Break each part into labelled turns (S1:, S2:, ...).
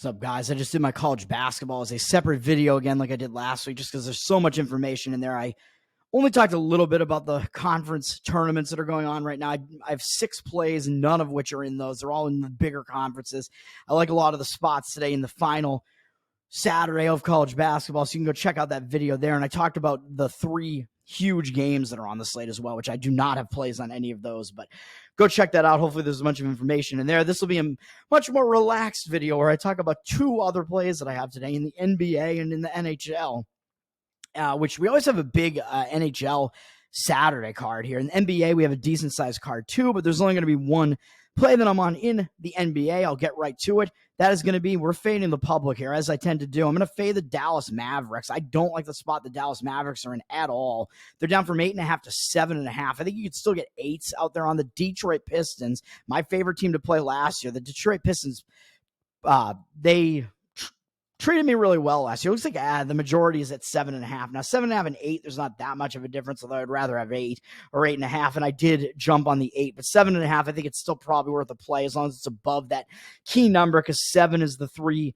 S1: What's up, guys? I just did my college basketball as a separate video again, like I did last week, just because there's so much information in there. I only talked a little bit about the conference tournaments that are going on right now. I have 6 plays, none of which are in those. They're all in the bigger conferences. I like a lot of the spots today in the final Saturday of college basketball, so you can go check out that video there. And I talked about the 3 huge games that are on the slate as well, which I do not have plays on any of those, but go check that out. Hopefully there's a bunch of information in there. This will be a much more relaxed video where I talk about 2 other plays that I have today in the NBA and in the NHL, which we always have a big NHL Saturday card here. In the NBA, we have a decent sized card too, but there's only going to be one play that I'm on in the NBA. I'll get right to it. That is going to be, we're fading the public here, as I tend to do. I'm going to fade the Dallas Mavericks. I don't like the spot the Dallas Mavericks are in at all. They're down from 8.5 to 7.5. I think you could still get 8s out there on the Detroit Pistons. My favorite team to play last year. The Detroit Pistons, they treated me really well last year. It looks like the majority is at 7.5. Now, 7.5 and 8, there's not that much of a difference, although I'd rather have 8 or 8.5. And I did jump on the 8, but 7.5, I think it's still probably worth a play as long as it's above that key number, because 7 is the 3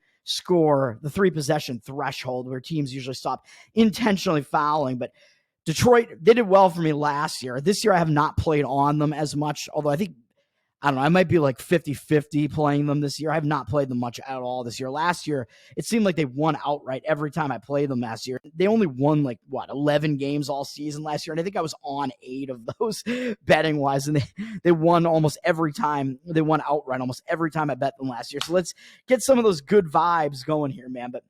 S1: possession threshold where teams usually stop intentionally fouling. But Detroit, they did well for me last year. This year, I have not played on them as much, although I don't know, I might be like 50-50 playing them this year. I have not played them much at all this year. Last year, it seemed like they won outright every time I played them last year. They only won 11 games all season last year, and I think I was on 8 of those betting-wise, and they won almost every time. They won outright almost every time I bet them last year. So let's get some of those good vibes going here, man. But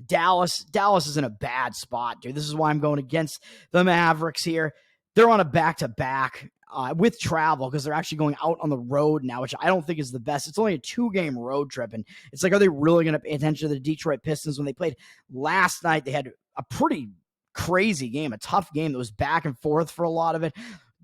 S1: Dallas is in a bad spot, dude. This is why I'm going against the Mavericks here. They're on a back-to-back with travel, because they're actually going out on the road now, which I don't think is the best. It's only a 2-game road trip, and it's like, are they really going to pay attention to the Detroit Pistons? When they played last night, they had a pretty crazy game, a tough game that was back and forth for a lot of it.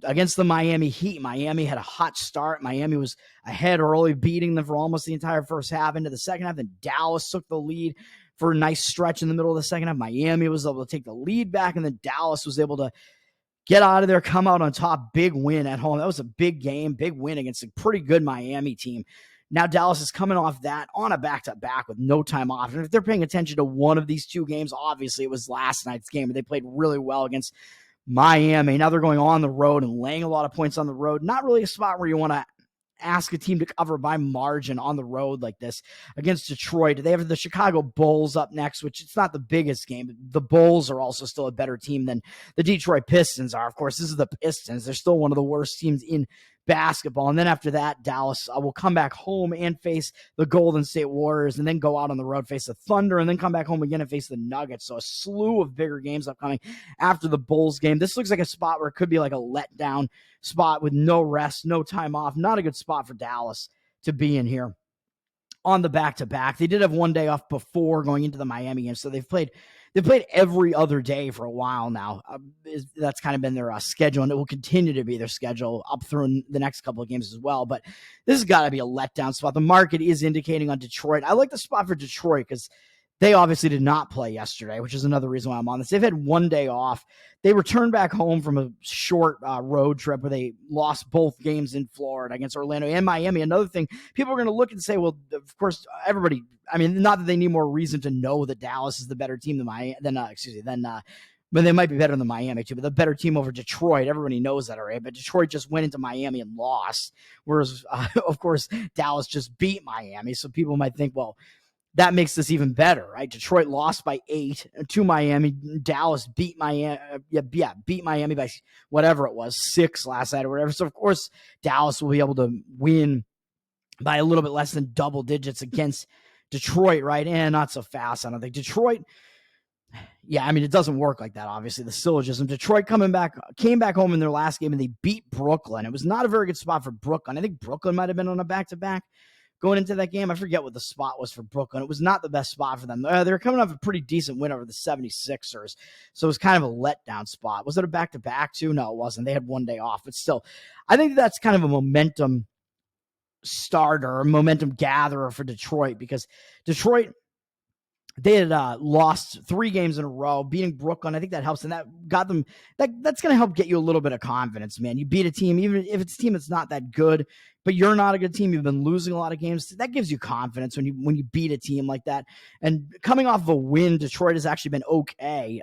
S1: Against the Miami Heat, Miami had a hot start. Miami was ahead early, beating them for almost the entire first half. Into the second half, then Dallas took the lead for a nice stretch in the middle of the second half. Miami was able to take the lead back, and then Dallas was able to get out of there, come out on top, big win at home. That was a big game, big win against a pretty good Miami team. Now Dallas is coming off that on a back-to-back with no time off. And if they're paying attention to one of these 2 games, obviously it was last night's game, but they played really well against Miami. Now they're going on the road and laying a lot of points on the road. Not really a spot where you want to ask a team to cover by margin on the road like this against Detroit. They have the Chicago Bulls up next, which it's not the biggest game. The Bulls are also still a better team than the Detroit Pistons are. Of course, this is the Pistons. They're still one of the worst teams in basketball. And then after that, Dallas will come back home and face the Golden State Warriors, and then go out on the road, face the Thunder, and then come back home again and face the Nuggets. So a slew of bigger games upcoming after the Bulls game. This looks like a spot where it could be like a letdown spot with no rest, no time off. Not a good spot for Dallas to be in here on the back-to-back. They did have 1 day off before going into the Miami game, so they've played every other day for a while now. That's kind of been their schedule, and it will continue to be their schedule up through the next couple of games as well. But this has got to be a letdown spot. The market is indicating on Detroit. I like the spot for Detroit because they obviously did not play yesterday, which is another reason why I'm on this. They've had 1 day off. They returned back home from a short road trip where they lost both games in Florida against Orlando and Miami. Another thing, people are going to look and say, well, of course, everybody, I mean, not that they need more reason to know that Dallas is the better team but they might be better than Miami too, but the better team over Detroit. Everybody knows that already, but Detroit just went into Miami and lost. Whereas, of course, Dallas just beat Miami. So people might think, well, that makes this even better, right? Detroit lost by 8 to Miami. Dallas beat Miami. Beat Miami by whatever it was, 6 last night or whatever. So, of course, Dallas will be able to win by a little bit less than double digits against Detroit, right? And not so fast, I don't think. Detroit, yeah, I mean, it doesn't work like that, obviously, the syllogism. Detroit came back home in their last game, and they beat Brooklyn. It was not a very good spot for Brooklyn. I think Brooklyn might have been on a back-to-back going into that game. I forget what the spot was for Brooklyn. It was not the best spot for them. They were coming off a pretty decent win over the 76ers, so it was kind of a letdown spot. Was it a back-to-back too? No, it wasn't. They had 1 day off, but still, I think that's kind of a momentum starter, a momentum gatherer for Detroit, because Detroit, they had lost 3 games in a row, beating Brooklyn. I think that helps, and that got them. That's going to help get you a little bit of confidence, man. You beat a team, even if it's a team that's not that good, but you're not a good team. You've been losing a lot of games. That gives you confidence when you beat a team like that. And coming off of a win, Detroit has actually been okay.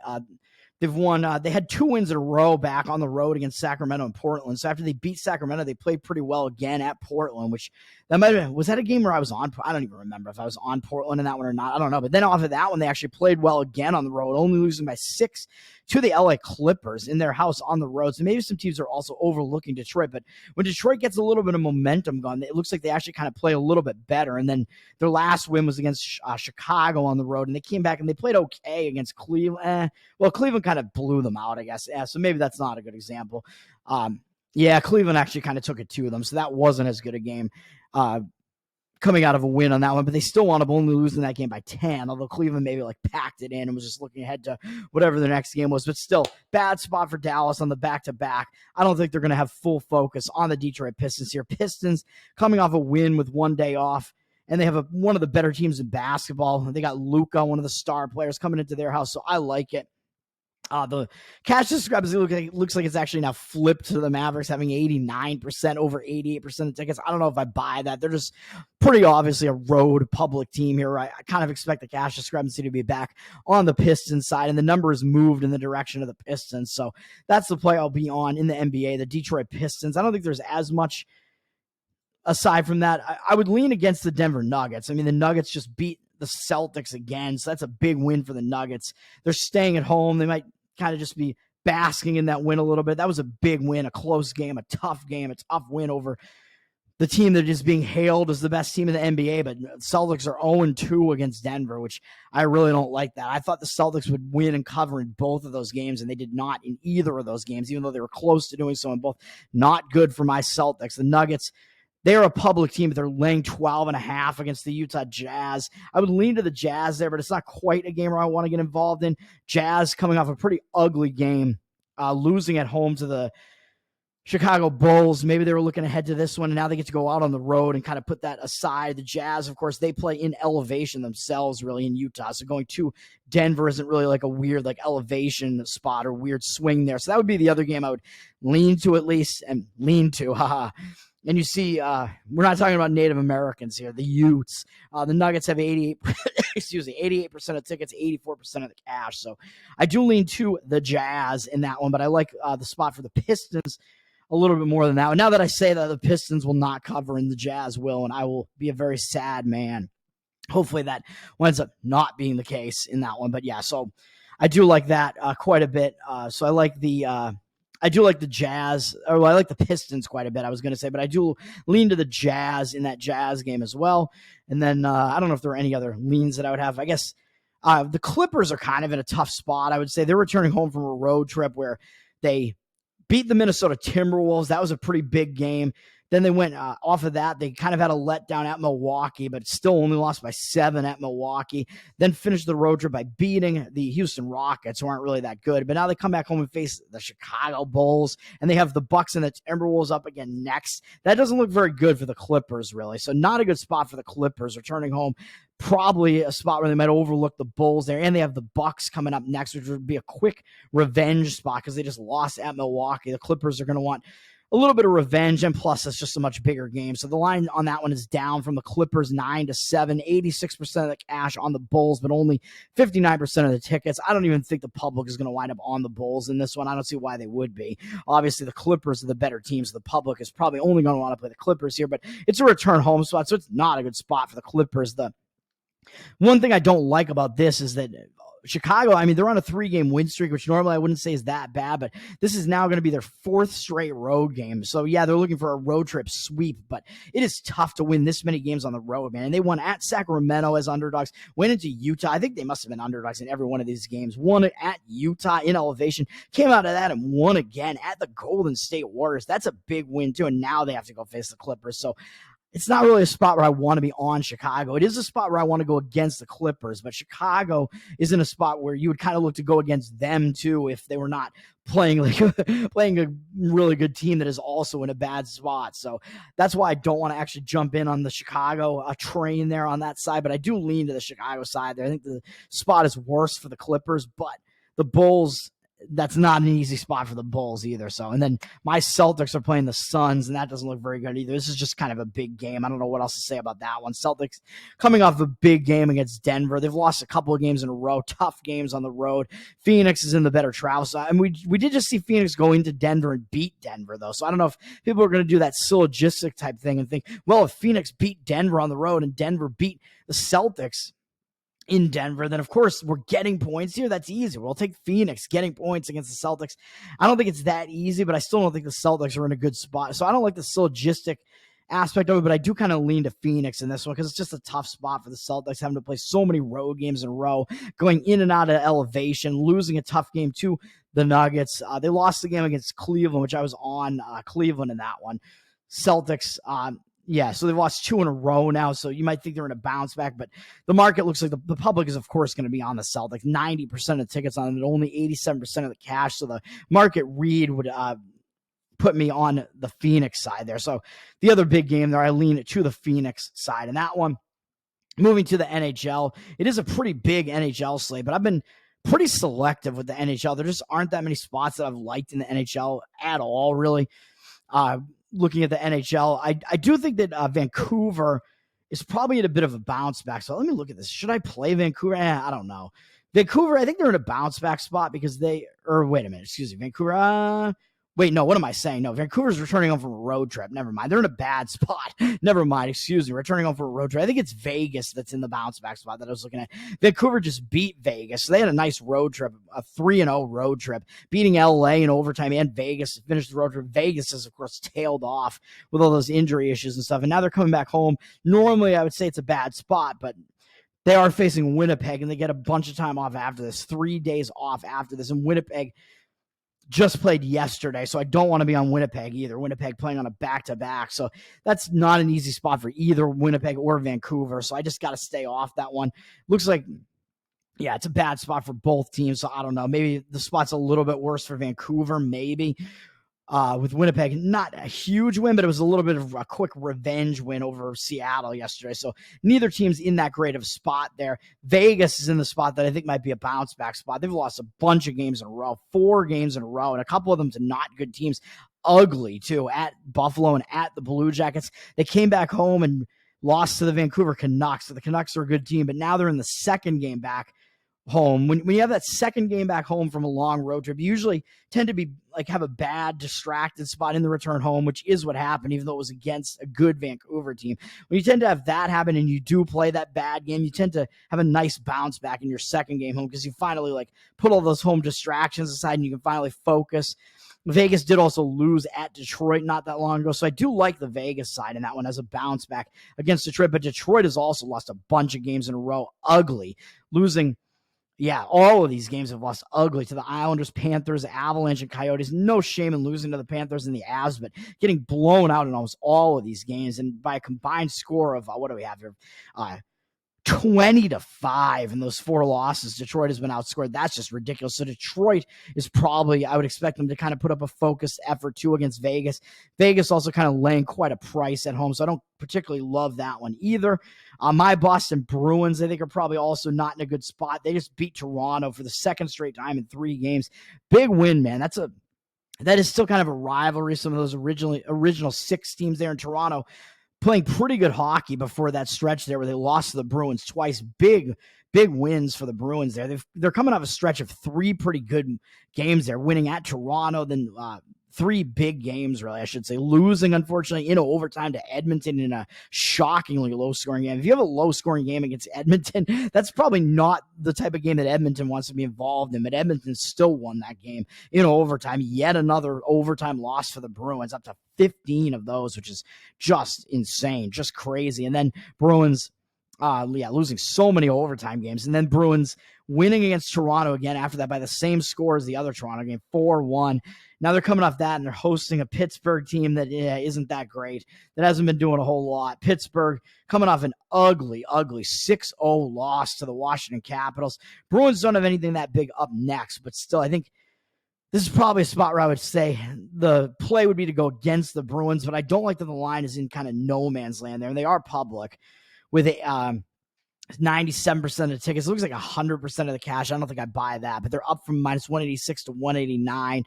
S1: They've won. They had 2 wins in a row back on the road against Sacramento and Portland. So after they beat Sacramento, they played pretty well again at Portland. Which that might have been, was that a game where I was on? I don't even remember if I was on Portland in that one or not. I don't know. But then off of that one, they actually played well again on the road, only losing by 6 to the LA Clippers in their house on the road. So maybe some teams are also overlooking Detroit. But when Detroit gets a little bit of momentum going, it looks like they actually kind of play a little bit better. And then their last win was against Chicago on the road, and they came back and they played okay against Cleveland. Well, Cleveland kind of blew them out, I guess. Yeah, so maybe that's not a good example. Yeah, Cleveland actually kind of took it to them, so that wasn't as good a game coming out of a win on that one, but they still wound up only losing that game by 10, although Cleveland maybe like packed it in and was just looking ahead to whatever the next game was. But still, bad spot for Dallas on the back-to-back. I don't think they're going to have full focus on the Detroit Pistons here. Pistons coming off a win with 1 day off, and they have one of the better teams in basketball. They got Luka, one of the star players, coming into their house, so I like it. The cash discrepancy looks like it's actually now flipped to the Mavericks, having 89% over 88% of tickets. I don't know if I buy that. They're just pretty obviously a road public team here. I kind of expect the cash discrepancy to be back on the Pistons side, and the number is moved in the direction of the Pistons. So that's the play I'll be on in the NBA, the Detroit Pistons. I don't think there's as much aside from that. I would lean against the Denver Nuggets. I mean, the Nuggets just beat the Celtics again, so that's a big win for the Nuggets. They're staying at home. They might kind of just be basking in that win a little bit. That was a big win, a close game, a tough win over the team that is being hailed as the best team in the NBA, but Celtics are 0-2 against Denver, which I really don't like that. I thought the Celtics would win and cover in both of those games, and they did not in either of those games, even though they were close to doing so in both. Not good for my Celtics. The Nuggets, they're a public team, but they're laying 12.5 against the Utah Jazz. I would lean to the Jazz there, but it's not quite a game where I want to get involved in. Jazz coming off a pretty ugly game, losing at home to the Chicago Bulls. Maybe they were looking ahead to this one, and now they get to go out on the road and kind of put that aside. The Jazz, of course, they play in elevation themselves, really, in Utah. So going to Denver isn't really like a weird like elevation spot or weird swing there. So that would be the other game I would lean to at least, and lean to, haha. And you see, we're not talking about Native Americans here, the Utes. The Nuggets have 88% of tickets, 84% of the cash. So I do lean to the Jazz in that one, but I like the spot for the Pistons a little bit more than that. And now that I say that, the Pistons will not cover and the Jazz will, and I will be a very sad man. Hopefully that winds up not being the case in that one. But yeah, so I do like that quite a bit. So I do like the Jazz, or I like the Pistons quite a bit, I was going to say, but I do lean to the Jazz in that Jazz game as well. And then I don't know if there are any other leans that I would have. I guess the Clippers are kind of in a tough spot, I would say. They're returning home from a road trip where they beat the Minnesota Timberwolves. That was a pretty big game. Then they went off of that. They kind of had a letdown at Milwaukee, but still only lost by 7 at Milwaukee. Then finished the road trip by beating the Houston Rockets, who aren't really that good. But now they come back home and face the Chicago Bulls, and they have the Bucks and the Timberwolves up again next. That doesn't look very good for the Clippers, really. So not a good spot for the Clippers returning home. Probably a spot where they might overlook the Bulls there, and they have the Bucks coming up next, which would be a quick revenge spot because they just lost at Milwaukee. The Clippers are going to want a little bit of revenge, and plus it's just a much bigger game. So the line on that one is down from the Clippers 9-7, 86% of the cash on the Bulls, but only 59% of the tickets. I don't even think the public is going to wind up on the Bulls in this one. I don't see why they would be. Obviously, the Clippers are the better team, so the public is probably only going to want to play the Clippers here, but it's a return home spot, so it's not a good spot for the Clippers. The one thing I don't like about this is that Chicago, I mean, they're on a 3-game win streak, which normally I wouldn't say is that bad, but this is now going to be their 4th straight road game. So, yeah, they're looking for a road trip sweep, but it is tough to win this many games on the road, man. And they won at Sacramento as underdogs, went into Utah. I think they must have been underdogs in every one of these games. Won it at Utah in elevation, came out of that and won again at the Golden State Warriors. That's a big win, too, and now they have to go face the Clippers. So it's not really a spot where I want to be on Chicago. It is a spot where I want to go against the Clippers, but Chicago isn't a spot where you would kind of look to go against them too if they were not playing playing a really good team that is also in a bad spot. So that's why I don't want to actually jump in on the Chicago train there on that side, but I do lean to the Chicago side there. I think the spot is worse for the Clippers, but the Bulls, that's not an easy spot for the Bulls either. So, and then my Celtics are playing the Suns, and that doesn't look very good either. This is just kind of a big game. I don't know what else to say about that one. Celtics coming off a big game against Denver. They've lost a couple of games in a row, tough games on the road. Phoenix is in the better travel side. And we did just see Phoenix go into Denver and beat Denver, though. So I don't know if people are going to do that syllogistic type thing and think, well, if Phoenix beat Denver on the road and Denver beat the Celtics in Denver, then of course we're getting points here. That's easy. We'll take Phoenix getting points against the Celtics. I don't think it's that easy, but I still don't think the Celtics are in a good spot. So I don't like the syllogistic aspect of it, but I do kind of lean to Phoenix in this one because it's just a tough spot for the Celtics, having to play so many road games in a row, going in and out of elevation, losing a tough game to the Nuggets. They lost the game against Cleveland, which I was on Cleveland in that one. Celtics, yeah, so they've lost 2 in a row now, so you might think they're in a bounce back, but the market looks like the public is, of course, going to be on the Celtics. 90% of tickets on them, and only 87% of the cash, so the market read would put me on the Phoenix side there. So the other big game there, I lean to the Phoenix side. And that one, moving to the NHL, it is a pretty big NHL slate, but I've been pretty selective with the NHL. There just aren't that many spots that I've liked in the NHL at all, really. Looking at the NHL, I do think that Vancouver is probably at a bit of a bounce back. So let me look at this. Should I play Vancouver? I don't know. Vancouver, I think they're in a bounce back spot because wait a minute, excuse me, Vancouver. Wait, no, what am I saying? No, Vancouver's returning home from a road trip. Never mind. They're in a bad spot. Never mind. Excuse me. Returning home from a road trip. I think it's Vegas that's in the bounce back spot that I was looking at. Vancouver just beat Vegas. So they had a nice road trip, a 3-0 road trip, beating LA in overtime and Vegas to finish the road trip. Vegas has, of course, tailed off with all those injury issues and stuff. And now they're coming back home. Normally, I would say it's a bad spot, but they are facing Winnipeg, and they get a bunch of time off after this, 3 days off after this. And Winnipeg just played yesterday, so I don't want to be on Winnipeg either. Winnipeg playing on a back-to-back, so that's not an easy spot for either Winnipeg or Vancouver, so I just got to stay off that one. Looks like, yeah, it's a bad spot for both teams, so I don't know. Maybe the spot's a little bit worse for Vancouver, maybe. With Winnipeg, not a huge win, but it was a little bit of a quick revenge win over Seattle yesterday. So neither team's in that great of a spot there. Vegas is in the spot that I think might be a bounce back spot. They've lost a bunch of games in a row, 4 games in a row, and a couple of them to not good teams. Ugly, too, at Buffalo and at the Blue Jackets. They came back home and lost to the Vancouver Canucks. So the Canucks are a good team, but now they're in the second game back home. When you have that second game back home from a long road trip, you usually tend to be have a bad distracted spot in the return home, which is what happened, even though it was against a good Vancouver team. When you tend to have that happen and you do play that bad game, you tend to have a nice bounce back in your second game home because you finally put all those home distractions aside and you can finally focus. Vegas did also lose at Detroit not that long ago, so I do like the Vegas side in that one as a bounce back against Detroit, but Detroit has also lost a bunch of games in a row, ugly, losing. Yeah, all of these games have lost ugly to the Islanders, Panthers, Avalanche, and Coyotes. No shame in losing to the Panthers and the Avs, but getting blown out in almost all of these games. And by a combined score of, what do we have here? 20-5 in those 4 losses. Detroit has been outscored. That's just ridiculous. So Detroit is probably, I would expect them to kind of put up a focused effort too against Vegas. Vegas also kind of laying quite a price at home, so I don't particularly love that one either. My Boston Bruins, I think, are probably also not in a good spot. They just beat Toronto for the second straight time in 3 games. Big win, man. That is still kind of a rivalry. Some of those original 6 teams there in Toronto playing pretty good hockey before that stretch there where they lost to the Bruins twice. Big wins for the Bruins there. They're coming off a stretch of 3 pretty good games there, winning at Toronto, then 3 big games, really, I should say, losing, unfortunately, in overtime to Edmonton in a shockingly low-scoring game. If you have a low-scoring game against Edmonton, that's probably not the type of game that Edmonton wants to be involved in, but Edmonton still won that game in overtime. Yet another overtime loss for the Bruins, up to 15 of those, which is just insane, just crazy. And then Bruins losing so many overtime games. And then Bruins winning against Toronto again after that by the same score as the other Toronto game, 4-1. Now they're coming off that, and they're hosting a Pittsburgh team that isn't that great, that hasn't been doing a whole lot. Pittsburgh coming off an ugly 6-0 loss to the Washington Capitals. Bruins don't have anything that big up next, but still, I think this is probably a spot where I would say the play would be to go against the Bruins, but I don't like that the line is in kind of no man's land there, and they are public with 97% of the tickets. It looks like 100% of the cash. I don't think I buy that, but they're up from minus 186 to 189.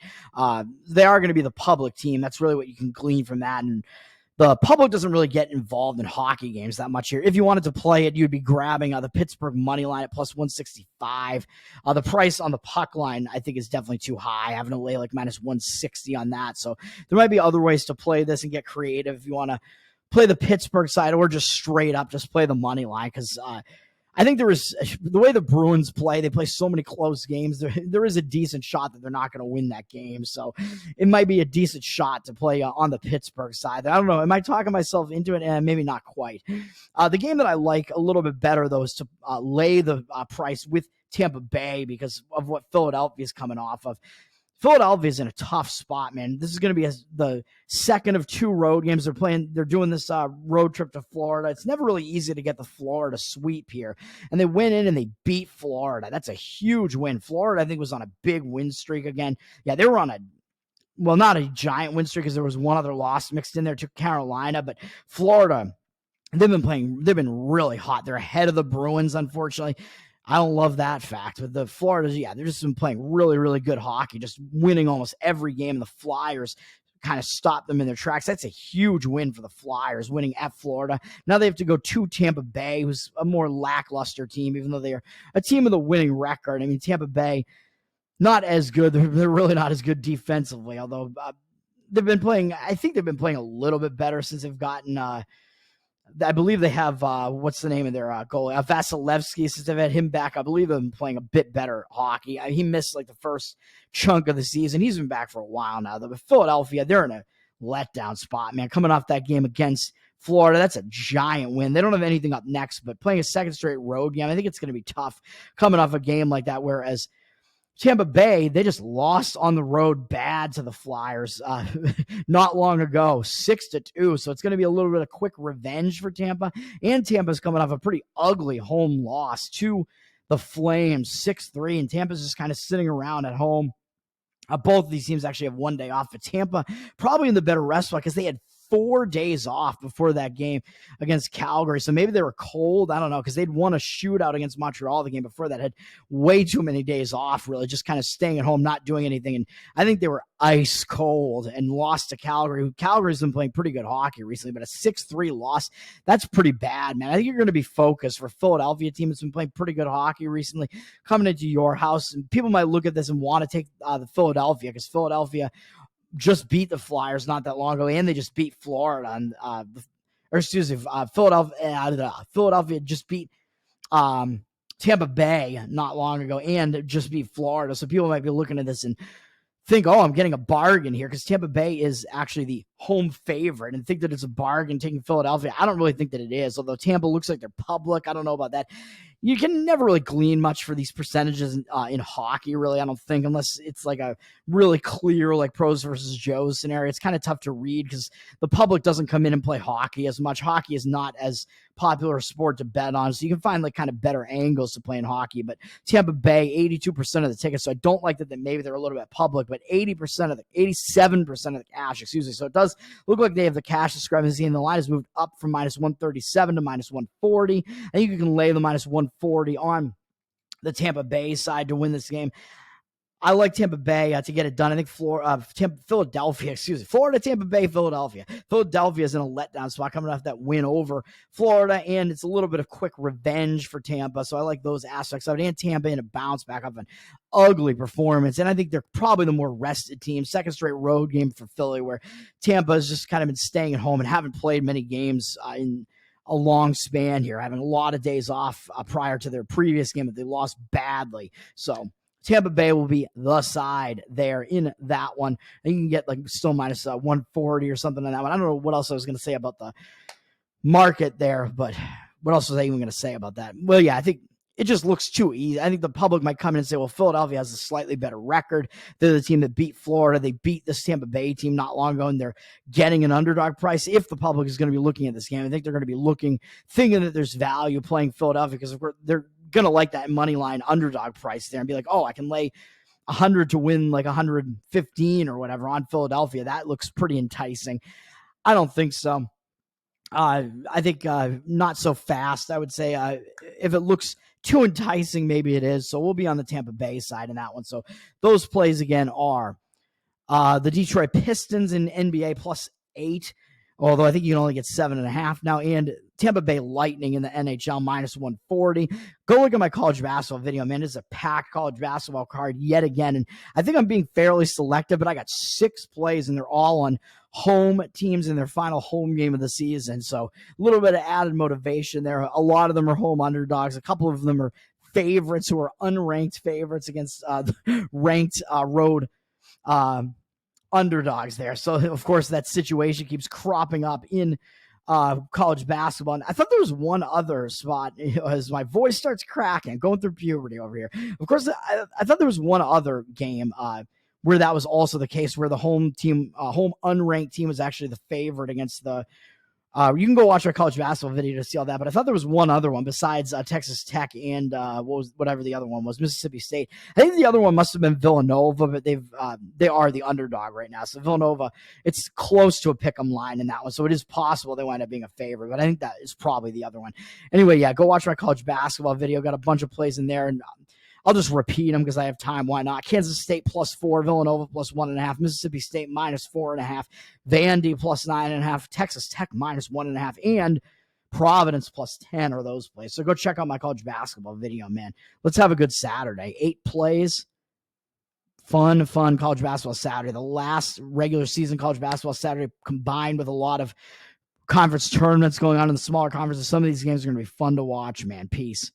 S1: They are going to be the public team. That's really what you can glean from that. And the public doesn't really get involved in hockey games that much here. If you wanted to play it, you'd be grabbing the Pittsburgh money line at plus 165. The price on the puck line, I think, is definitely too high. Having to lay like minus 160 on that. So there might be other ways to play this and get creative if you want to play the Pittsburgh side, or just straight up just play the money line, because I think there is, the way the Bruins play, they play so many close games, there is a decent shot that they're not going to win that game. So it might be a decent shot to play on the Pittsburgh side. I don't know. Am I talking myself into it? Maybe not quite. The game that I like a little bit better, though, is to lay the price with Tampa Bay because of what Philadelphia is coming off of. Philadelphia is in a tough spot, man. This is going to be the second of 2 road games. They're doing this road trip to Florida. It's never really easy to get the Florida sweep here. And they went in and they beat Florida. That's a huge win. Florida, I think, was on a big win streak again. Yeah, they were on not a giant win streak because there was one other loss mixed in there to Carolina. But Florida, they've been really hot. They're ahead of the Bruins, unfortunately. I don't love that fact, but the Floridas, they've just been playing really, really good hockey, just winning almost every game. The Flyers kind of stopped them in their tracks. That's a huge win for the Flyers, winning at Florida. Now they have to go to Tampa Bay, who's a more lackluster team, even though they are a team with a winning record. I mean, Tampa Bay, not as good. They're really not as good defensively, although they've been playing a little bit better since they've gotten I believe they have, what's the name of their goalie? Vasilevsky, since they've had him back. I believe they've been playing a bit better hockey. He missed like the first chunk of the season. He's been back for a while now, though. But Philadelphia, they're in a letdown spot, man. Coming off that game against Florida, that's a giant win. They don't have anything up next, but playing a second straight road game, I think it's going to be tough coming off a game like that, whereas Tampa Bay, they just lost on the road bad to the Flyers not long ago, 6-2. So it's going to be a little bit of quick revenge for Tampa. And Tampa's coming off a pretty ugly home loss to the Flames, 6-3. And Tampa's just kind of sitting around at home. Both of these teams actually have one day off, but Tampa probably in the better rest spot because they had 4 days off before that game against Calgary. So maybe they were cold. I don't know, because they'd won a shootout against Montreal the game before that, had way too many days off, really, just kind of staying at home, not doing anything. And I think they were ice cold and lost to Calgary. Calgary's been playing pretty good hockey recently, but a 6-3 loss, that's pretty bad, man. I think you're going to be focused for Philadelphia team that's been playing pretty good hockey recently, coming into your house. And people might look at this and want to take the Philadelphia, because Philadelphia just beat the Flyers not that long ago, and they just beat Florida. And Philadelphia just beat Tampa Bay not long ago, and just beat Florida. So people might be looking at this and think, I'm getting a bargain here, because Tampa Bay is actually the home favorite, and think that it's a bargain taking Philadelphia. I don't really think that it is, although Tampa looks like they're public. I don't know about that. You can never really glean much for these percentages in hockey, really, I don't think, unless it's like a really clear, like pros versus Joes scenario. It's kind of tough to read because the public doesn't come in and play hockey as much. Hockey is not as popular a sport to bet on, so you can find like kind of better angles to play in hockey. But Tampa Bay, 82% of the tickets, so I don't like that maybe they're a little bit public, but 87% of the cash, so it does look like they have the cash discrepancy, and the line has moved up from minus 137 to minus 140. I think you can lay the minus 140 on the Tampa Bay side to win this game. I like Tampa Bay to get it done. I think Florida, Tampa Bay, Philadelphia. Philadelphia is in a letdown spot coming off that win over Florida, and it's a little bit of quick revenge for Tampa. So I like those aspects of it. And Tampa in a bounce back off an ugly performance. And I think they're probably the more rested team. Second straight road game for Philly, where Tampa has just kind of been staying at home and haven't played many games in a long span here, having a lot of days off prior to their previous game that they lost badly. So Tampa Bay will be the side there in that one. And you can get like still minus 140 or something on that one. I don't know what else I was going to say about the market there, but what else was I even going to say about that? Well, yeah, I think it just looks too easy. I think the public might come in and say, well, Philadelphia has a slightly better record. They're the team that beat Florida. They beat this Tampa Bay team not long ago, and they're getting an underdog price. If the public is going to be looking at this game, I think they're going to be thinking that there's value playing Philadelphia because they're going to like that money line underdog price there and be like, oh, I can lay 100 to win like 115 or whatever on Philadelphia. That looks pretty enticing. I don't think so. I think not so fast. I would say if it looks too enticing, maybe it is. So we'll be on the Tampa Bay side in that one. So those plays again are the Detroit Pistons in NBA +8, although I think you can only get 7.5 now, and Tampa Bay Lightning in the NHL -140. Go look at my college basketball video, man. It's a packed college basketball card yet again, and I think I'm being fairly selective, but I got 6 plays, and they're all on home teams in their final home game of the season, so a little bit of added motivation there. A lot of them are home underdogs. A couple of them are favorites who are unranked favorites against ranked road underdogs there. So, of course, that situation keeps cropping up in college basketball. And I thought there was one other spot as my voice starts cracking, going through puberty over here. Of course, I thought there was one other game where that was also the case, where the home team, home unranked team was actually the favorite against the you can go watch our college basketball video to see all that, but I thought there was one other one besides Texas Tech and whatever the other one was, Mississippi State. I think the other one must have been Villanova, but they are the underdog right now. So Villanova, it's close to a pick'em line in that one, so it is possible they wind up being a favorite, but I think that is probably the other one. Anyway, yeah, go watch my college basketball video. Got a bunch of plays in there, and I'll just repeat them because I have time. Why not? Kansas State +4, Villanova +1.5, Mississippi State -4.5, Vandy +9.5, Texas Tech -1.5, and Providence +10 are those plays. So go check out my college basketball video, man. Let's have a good Saturday. 8 plays. Fun college basketball Saturday. The last regular season college basketball Saturday combined with a lot of conference tournaments going on in the smaller conferences. Some of these games are going to be fun to watch, man. Peace.